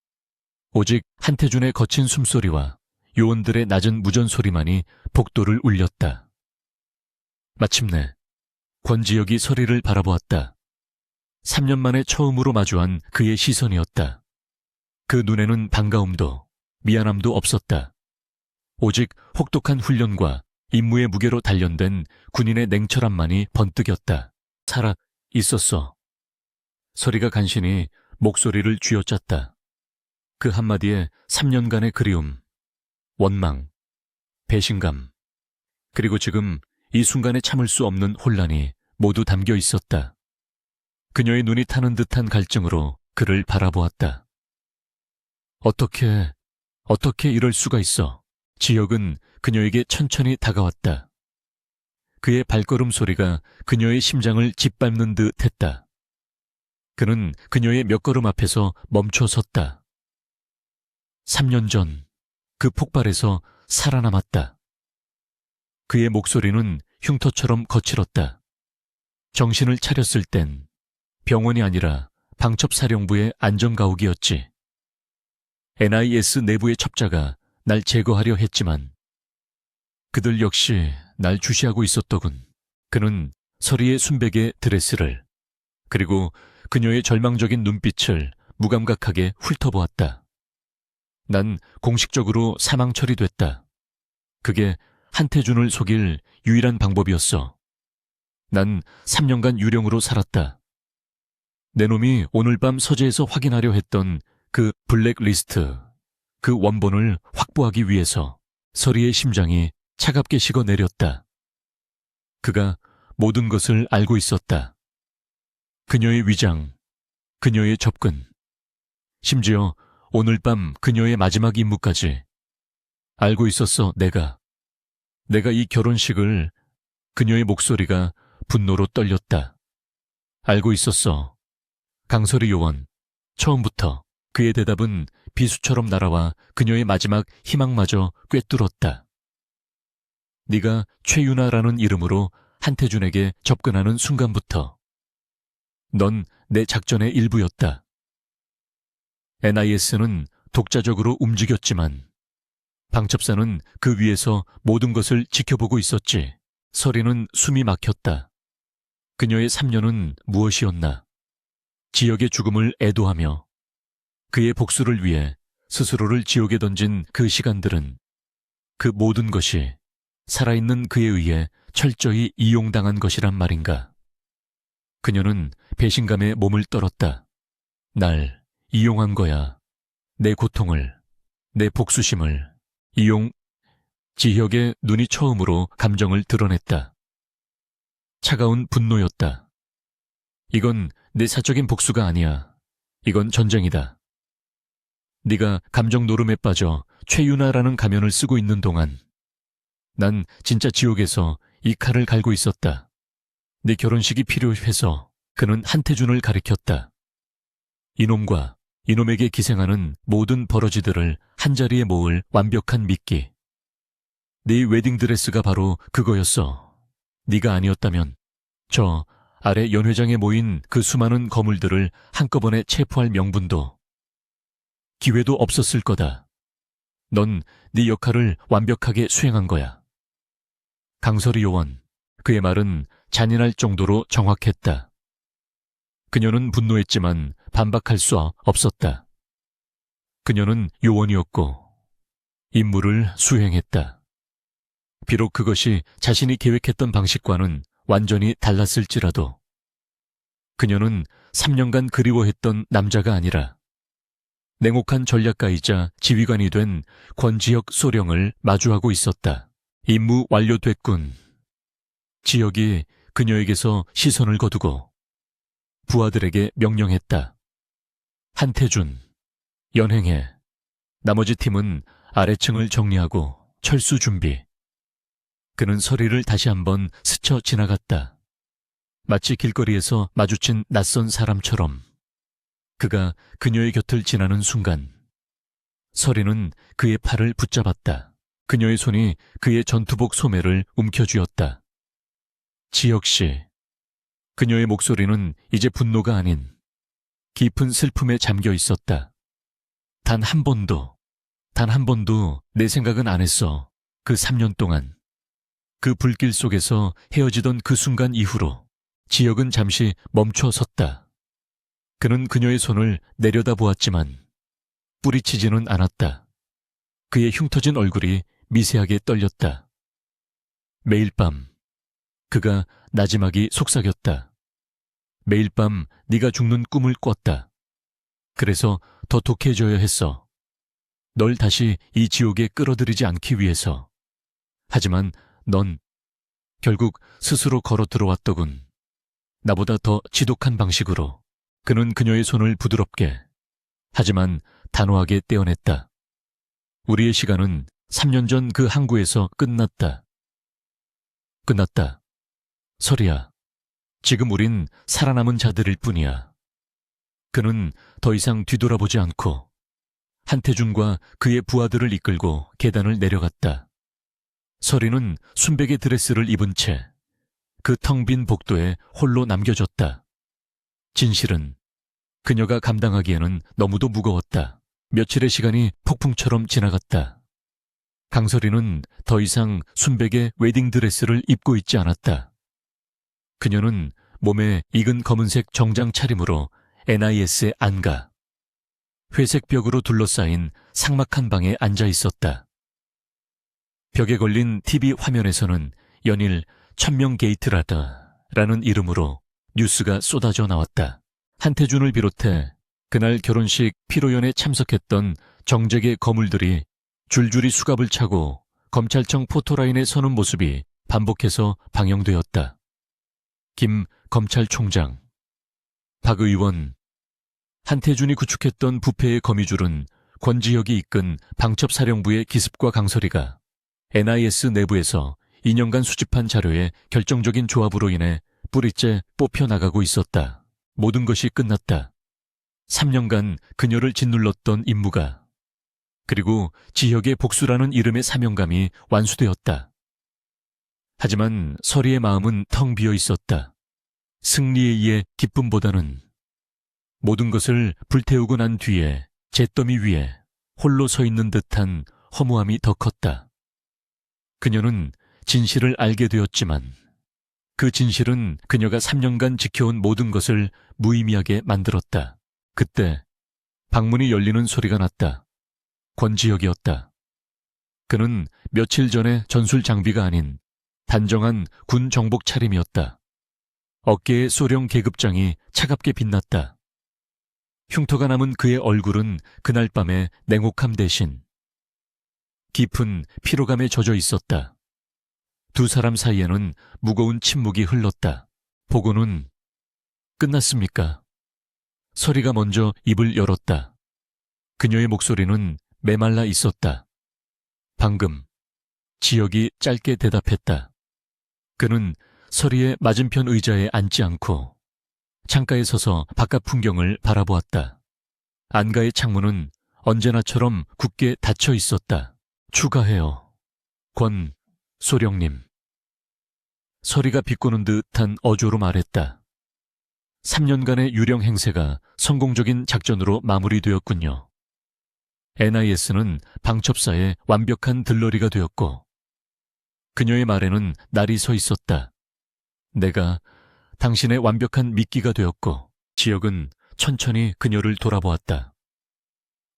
S1: 오직 한태준의 거친 숨소리와 요원들의 낮은 무전소리만이 복도를 울렸다. 마침내 권지혁이 서리를 바라보았다. 3년 만에 처음으로 마주한 그의 시선이었다. 그 눈에는 반가움도 미안함도 없었다. 오직 혹독한 훈련과 임무의 무게로 단련된 군인의 냉철함만이 번뜩였다. 살아 있었어. 서리가 간신히 목소리를 쥐어짰다. 그 한마디에 3년간의 그리움, 원망, 배신감, 그리고 지금 이 순간에 참을 수 없는 혼란이 모두 담겨 있었다. 그녀의 눈이 타는 듯한 갈증으로 그를 바라보았다. 어떻게 이럴 수가 있어? 지혁은 그녀에게 천천히 다가왔다. 그의 발걸음 소리가 그녀의 심장을 짓밟는 듯 했다. 그는 그녀의 몇 걸음 앞에서 멈춰 섰다. 3년 전 그 폭발에서 살아남았다. 그의 목소리는 흉터처럼 거칠었다. 정신을 차렸을 땐 병원이 아니라 방첩사령부의 안전가옥이었지. NIS 내부의 첩자가 날 제거하려 했지만 그들 역시 날 주시하고 있었더군. 그는 서리의 순백의 드레스를 그리고 그녀의 절망적인 눈빛을 무감각하게 훑어보았다. 난 공식적으로 사망 처리됐다. 그게 한태준을 속일 유일한 방법이었어. 난 3년간 유령으로 살았다. 내 놈이 오늘 밤 서재에서 확인하려 했던 그 블랙리스트, 그 원본을 확보하기 위해서 서리의 심장이 차갑게 식어내렸다. 그가 모든 것을 알고 있었다. 그녀의 위장, 그녀의 접근, 심지어 오늘 밤 그녀의 마지막 임무까지 알고 있었어. 내가 이 결혼식을. 그녀의 목소리가 분노로 떨렸다. 알고 있었어. 강설이 요원. 처음부터. 그의 대답은 비수처럼 날아와 그녀의 마지막 희망마저 꿰뚫었다. 네가 최윤아라는 이름으로 한태준에게 접근하는 순간부터 넌 내 작전의 일부였다. NIS는 독자적으로 움직였지만 방첩사는 그 위에서 모든 것을 지켜보고 있었지. 서리는 숨이 막혔다. 그녀의 3년은 무엇이었나? 지역의 죽음을 애도하며 그의 복수를 위해 스스로를 지옥에 던진 그 시간들은 그 모든 것이 살아있는 그에 의해 철저히 이용당한 것이란 말인가? 그녀는 배신감에 몸을 떨었다. 날 이용한 거야. 내 고통을, 내 복수심을 이용. 지혁의 눈이 처음으로 감정을 드러냈다. 차가운 분노였다. 이건 내 사적인 복수가 아니야. 이건 전쟁이다. 네가 감정 노름에 빠져 최윤아라는 가면을 쓰고 있는 동안 난 진짜 지옥에서 이 칼을 갈고 있었다. 네 결혼식이 필요해서. 그는 한태준을 가리켰다. 이놈과 이놈에게 기생하는 모든 버러지들을 한자리에 모을 완벽한 미끼. 네 웨딩드레스가 바로 그거였어. 네가 아니었다면 저 아래 연회장에 모인 그 수많은 거물들을 한꺼번에 체포할 명분도 기회도 없었을 거다. 넌 네 역할을 완벽하게 수행한 거야. 강설이 요원. 그의 말은 잔인할 정도로 정확했다. 그녀는 분노했지만 반박할 수 없었다. 그녀는 요원이었고 임무를 수행했다. 비록 그것이 자신이 계획했던 방식과는 완전히 달랐을지라도 그녀는 3년간 그리워했던 남자가 아니라 냉혹한 전략가이자 지휘관이 된 권지혁 소령을 마주하고 있었다. 임무 완료됐군. 지혁이 그녀에게서 시선을 거두고 부하들에게 명령했다. 한태준, 연행해. 나머지 팀은 아래층을 정리하고 철수 준비. 그는 서리를 다시 한번 스쳐 지나갔다. 마치 길거리에서 마주친 낯선 사람처럼. 그가 그녀의 곁을 지나는 순간 서리는 그의 팔을 붙잡았다. 그녀의 손이 그의 전투복 소매를 움켜쥐었다. 지혁씨. 그녀의 목소리는 이제 분노가 아닌 깊은 슬픔에 잠겨 있었다. 단 한 번도 내 생각은 안 했어. 그 3년 동안. 그 불길 속에서 헤어지던 그 순간 이후로 지혁은 잠시 멈춰 섰다. 그는 그녀의 손을 내려다보았지만 뿌리치지는 않았다. 그의 흉터진 얼굴이 미세하게 떨렸다. 매일 밤 그가 나지막이 속삭였다. 매일 밤 네가 죽는 꿈을 꿨다. 그래서 더 독해져야 했어. 널 다시 이 지옥에 끌어들이지 않기 위해서. 하지만 넌 결국 스스로 걸어 들어왔더군. 나보다 더 지독한 방식으로. 그는 그녀의 손을 부드럽게, 하지만 단호하게 떼어냈다. 우리의 시간은 3년 전 그 항구에서 끝났다. 끝났다. 설이야. 지금 우린 살아남은 자들일 뿐이야. 그는 더 이상 뒤돌아보지 않고 한태준과 그의 부하들을 이끌고 계단을 내려갔다. 설이는 순백의 드레스를 입은 채 그 텅 빈 복도에 홀로 남겨졌다. 진실은 그녀가 감당하기에는 너무도 무거웠다. 며칠의 시간이 폭풍처럼 지나갔다. 강설이는 더 이상 순백의 웨딩드레스를 입고 있지 않았다. 그녀는 몸에 익은 검은색 정장 차림으로 NIS에 안가. 회색 벽으로 둘러싸인 삭막한 방에 앉아 있었다. 벽에 걸린 TV 화면에서는 연일 1000명 게이트라다라는 이름으로 뉴스가 쏟아져 나왔다. 한태준을 비롯해 그날 결혼식 피로연에 참석했던 정재계 거물들이 줄줄이 수갑을 차고 검찰청 포토라인에 서는 모습이 반복해서 방영되었다. 김 검찰총장, 박 의원, 한태준이 구축했던 부패의 거미줄은 권지혁이 이끈 방첩사령부의 기습과 강설이가 NIS 내부에서 2년간 수집한 자료의 결정적인 조합으로 인해 뿌리째 뽑혀나가고 있었다. 모든 것이 끝났다. 3년간 그녀를 짓눌렀던 임무가, 그리고 지혁의 복수라는 이름의 사명감이 완수되었다. 하지만 설이의 마음은 텅 비어 있었다. 승리에 의해 기쁨보다는 모든 것을 불태우고 난 뒤에 잿더미 위에 홀로 서 있는 듯한 허무함이 더 컸다. 그녀는 진실을 알게 되었지만 그 진실은 그녀가 3년간 지켜온 모든 것을 무의미하게 만들었다. 그때 방문이 열리는 소리가 났다. 권지혁이었다. 그는 며칠 전에 전술 장비가 아닌 단정한 군 정복 차림이었다. 어깨에 소령 계급장이 차갑게 빛났다. 흉터가 남은 그의 얼굴은 그날 밤의 냉혹함 대신 깊은 피로감에 젖어 있었다. 두 사람 사이에는 무거운 침묵이 흘렀다. 보고는 끝났습니까? 설이가 먼저 입을 열었다. 그녀의 목소리는 메말라 있었다. 방금. 지혁이 짧게 대답했다. 그는 설이의 맞은편 의자에 앉지 않고 창가에 서서 바깥 풍경을 바라보았다. 안가의 창문은 언제나처럼 굳게 닫혀 있었다. 추가해요. 권 소령님. 설이가 비꼬는 듯한 어조로 말했다. 3년간의 유령 행세가 성공적인 작전으로 마무리되었군요. NIS는 방첩사의 완벽한 들러리가 되었고, 그녀의 말에는 날이 서 있었다. 내가 당신의 완벽한 미끼가 되었고. 지혁은 천천히 그녀를 돌아보았다.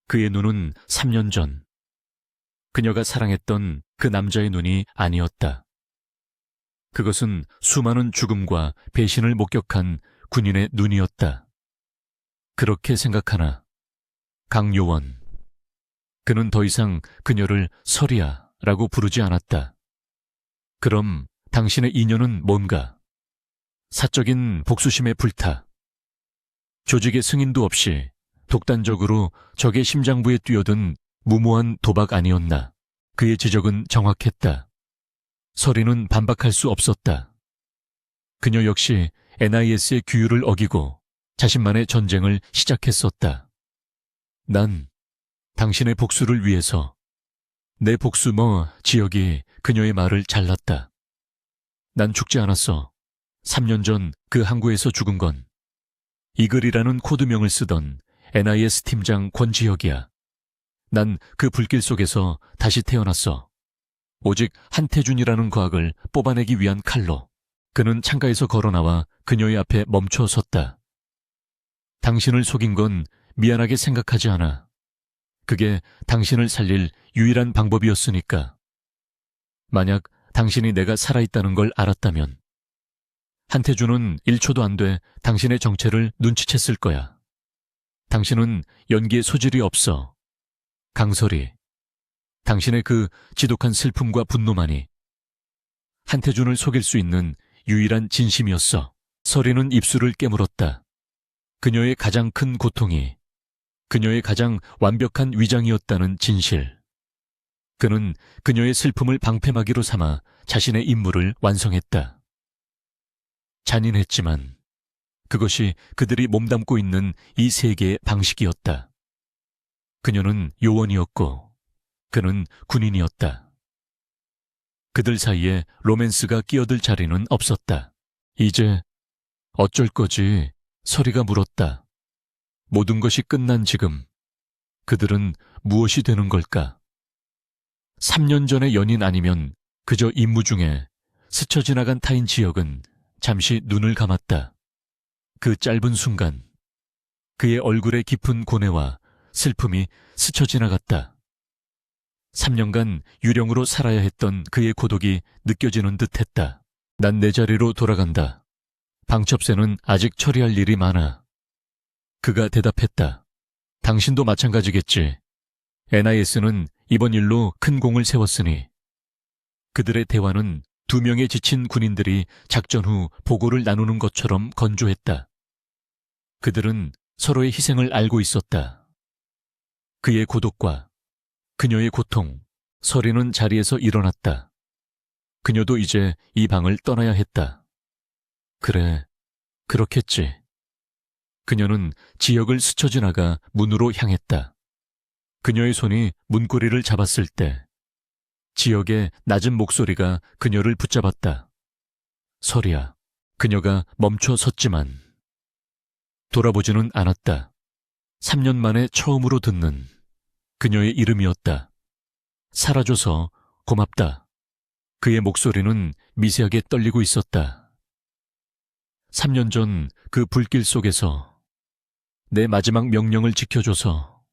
S1: 그의 눈은 3년 전 그녀가 사랑했던 그 남자의 눈이 아니었다. 그것은 수많은 죽음과 배신을 목격한 군인의 눈이었다. 그렇게 생각하나 강요원. 그는 더 이상 그녀를 설이야라고 부르지 않았다. 그럼 당신의 인연은 뭔가? 사적인 복수심에 불타 조직의 승인도 없이 독단적으로 적의 심장부에 뛰어든 무모한 도박 아니었나? 그의 지적은 정확했다. 설이는 반박할 수 없었다. 그녀 역시 NIS의 규율을 어기고 자신만의 전쟁을 시작했었다. 난 당신의 복수를 위해서. 내 복수 지혁이 그녀의 말을 잘랐다. 난 죽지 않았어. 3년 전 그 항구에서 죽은 건 이글이라는 코드명을 쓰던 NIS 팀장 권지혁이야. 난 그 불길 속에서 다시 태어났어. 오직 한태준이라는 과학을 뽑아내기 위한 칼로 그는 창가에서 걸어나와 그녀의 앞에 멈춰 섰다. 당신을 속인 건 미안하게 생각하지 않아. 그게 당신을 살릴 유일한 방법이었으니까. 만약 당신이 내가 살아있다는 걸 알았다면 한태준은 1초도 안 돼 당신의 정체를 눈치챘을 거야. 당신은 연기에 소질이 없어. 강설이. 당신의 그 지독한 슬픔과 분노만이 한태준을 속일 수 있는 유일한 진심이었어. 설이는 입술을 깨물었다. 그녀의 가장 큰 고통이 그녀의 가장 완벽한 위장이었다는 진실. 그는 그녀의 슬픔을 방패막이로 삼아 자신의 임무를 완성했다. 잔인했지만 그것이 그들이 몸담고 있는 이 세계의 방식이었다. 그녀는 요원이었고 그는 군인이었다. 그들 사이에 로맨스가 끼어들 자리는 없었다. 이제 어쩔 거지? 설이가 물었다. 모든 것이 끝난 지금 그들은 무엇이 되는 걸까? 3년 전의 연인 아니면 그저 임무 중에 스쳐 지나간 타인 지역은 잠시 눈을 감았다. 그 짧은 순간 그의 얼굴의 깊은 고뇌와 슬픔이 스쳐 지나갔다. 3년간 유령으로 살아야 했던 그의 고독이 느껴지는 듯했다. 난 내 자리로 돌아간다. 방첩새는 아직 처리할 일이 많아. 그가 대답했다. 당신도 마찬가지겠지. NIS는 이번 일로 큰 공을 세웠으니. 그들의 대화는 2명의 지친 군인들이 작전 후 보고를 나누는 것처럼 건조했다. 그들은 서로의 희생을 알고 있었다. 그의 고독과 그녀의 고통, 설이는 자리에서 일어났다. 그녀도 이제 이 방을 떠나야 했다. 그래, 그렇겠지. 그녀는 지역을 스쳐 지나가 문으로 향했다. 그녀의 손이 문고리를 잡았을 때 지역의 낮은 목소리가 그녀를 붙잡았다. 설이야. 그녀가 멈춰 섰지만 돌아보지는 않았다. 3년 만에 처음으로 듣는 그녀의 이름이었다. 살아줘서 고맙다. 그의 목소리는 미세하게 떨리고 있었다. 3년 전 그 불길 속에서 내 마지막 명령을 지켜줘서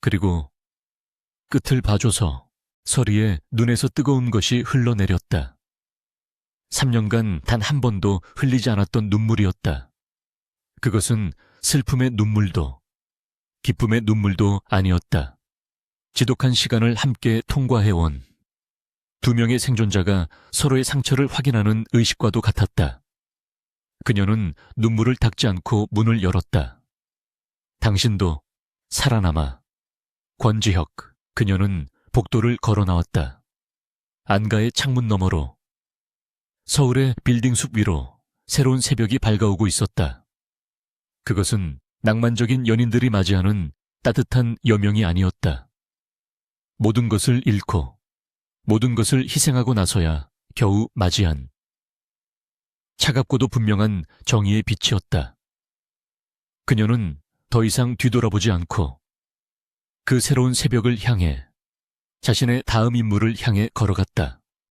S1: 그리고 끝을 봐줘서 설이의 눈에서 뜨거운 것이 흘러내렸다. 3년간 단 한 번도 흘리지 않았던 눈물이었다. 그것은 슬픔의 눈물도 기쁨의 눈물도 아니었다. 지독한 시간을 함께 통과해온 2명의 생존자가 서로의 상처를 확인하는 의식과도 같았다. 그녀는 눈물을 닦지 않고 문을 열었다. 당신도 살아남아. 권지혁. 그녀는 복도를 걸어 나왔다. 안가의 창문 너머로 서울의 빌딩 숲 위로 새로운 새벽이 밝아오고 있었다. 그것은 낭만적인 연인들이 맞이하는 따뜻한 여명이 아니었다. 모든 것을 잃고 모든 것을 희생하고 나서야 겨우 맞이한 차갑고도 분명한 정의의 빛이었다. 그녀는 더 이상 뒤돌아보지 않고 그 새로운 새벽을 향해 자신의 다음 임무를 향해 걸어갔다.